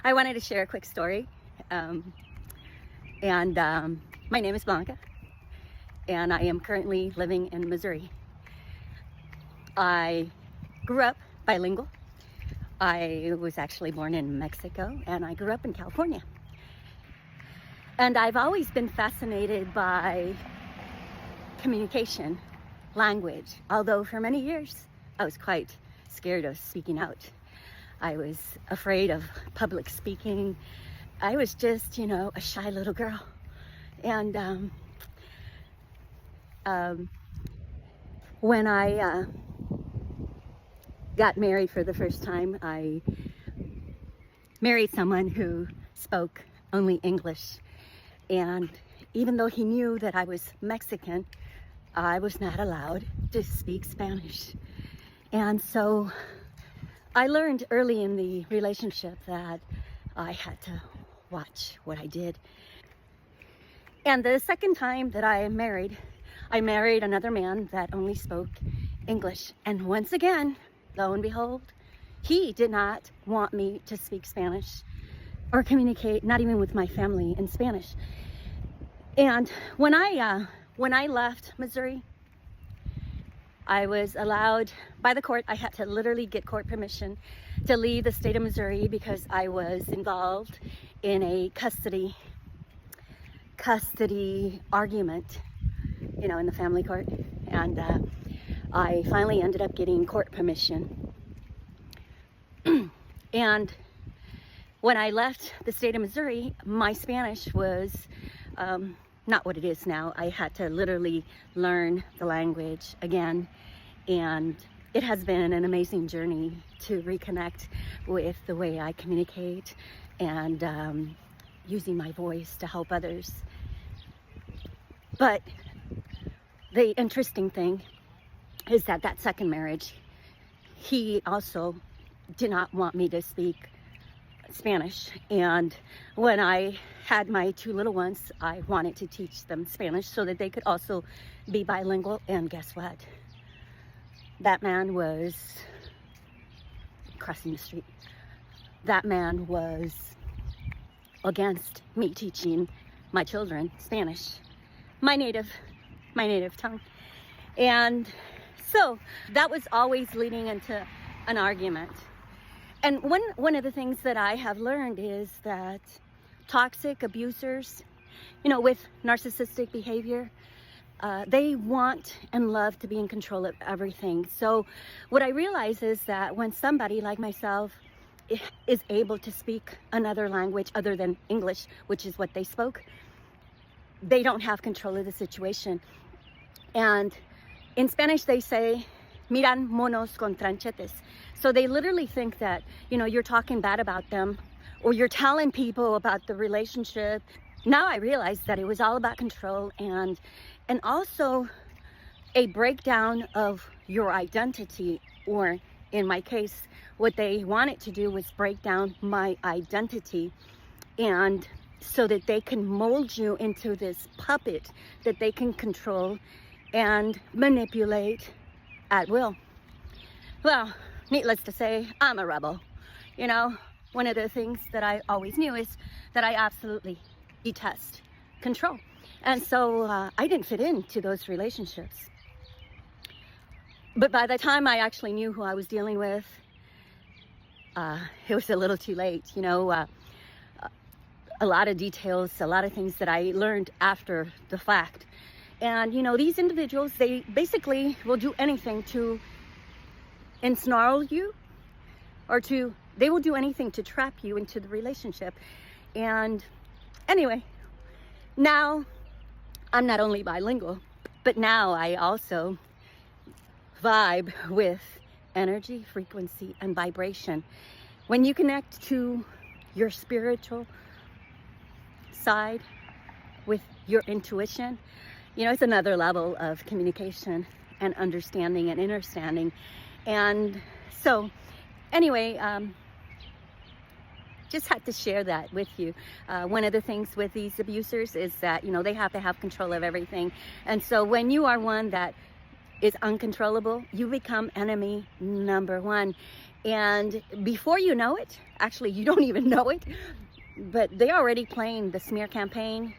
I wanted to share a quick story. My name is Blanca, and I am currently living in Missouri. I grew up bilingual. I was actually born in Mexico, and I grew up in California. And I've always been fascinated by communication, language, although for many years I was quite scared of speaking out. I was afraid of public speaking. I was just, a shy little girl. And when I got married for the first time, I married someone who spoke only English. And even though he knew that I was Mexican, I was not allowed to speak Spanish. And so I learned early in the relationship that I had to watch what I did. And the second time that I married another man that only spoke English. And once again, lo and behold, he did not want me to speak Spanish or communicate, not even with my family, in Spanish. And when I left Missouri, I was allowed by the court. I had to literally get court permission to leave the state of Missouri because I was involved in a custody argument, in the family court. And I finally ended up getting court permission. And when I left the state of Missouri, my Spanish was not what it is now. I had to literally learn the language again, and it has been an amazing journey to reconnect with the way I communicate and using my voice to help others. But the interesting thing is that second marriage, he also did not want me to speak Spanish. And when I had my two little ones, I wanted to teach them Spanish so that they could also be bilingual. And guess what? That man was crossing the street. That man was against me teaching my children Spanish, my native tongue. And so that was always leading into an argument. And one of the things that I have learned is that toxic abusers, with narcissistic behavior, they want and love to be in control of everything. So what I realize is that when somebody like myself is able to speak another language other than English, which is what they spoke, they don't have control of the situation. And in Spanish, they say, miran monos con tranchetes. So they literally think that, you're talking bad about them, or you're telling people about the relationship. Now I realize that it was all about control and also a breakdown of your identity, or in my case, what they wanted to do was break down my identity, and so that they can mold you into this puppet that they can control and manipulate at will. Well, needless to say, I'm a rebel. One of the things that I always knew is that I absolutely detest control. And so I didn't fit into those relationships. But by the time I actually knew who I was dealing with, it was a little too late. A lot of details, a lot of things that I learned after the fact. And, these individuals, they basically will do anything to ensnarl you, or they will do anything to trap you into the relationship. And anyway, now I'm not only bilingual, but now I also vibe with energy, frequency, and vibration. When you connect to your spiritual side with your intuition, it's another level of communication and understanding and understanding. And so anyway, just had to share that with you. One of the things with these abusers is that, they have to have control of everything. And so when you are one that is uncontrollable, you become enemy number one. And before you know it, actually you don't even know it, but they're already playing the smear campaign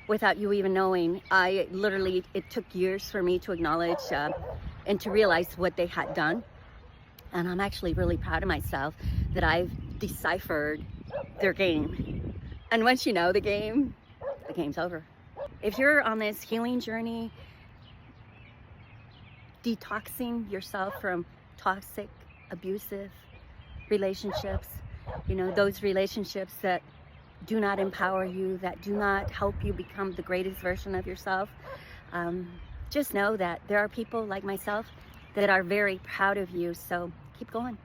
without you even knowing. It took years for me to acknowledge and to realize what they had done. And I'm actually really proud of myself that I've deciphered their game. And once you know the game's over. If you're on this healing journey, detoxing yourself from toxic, abusive relationships, those relationships that do not empower you, that do not help you become the greatest version of yourself, just know that there are people like myself that are very proud of you. So keep going.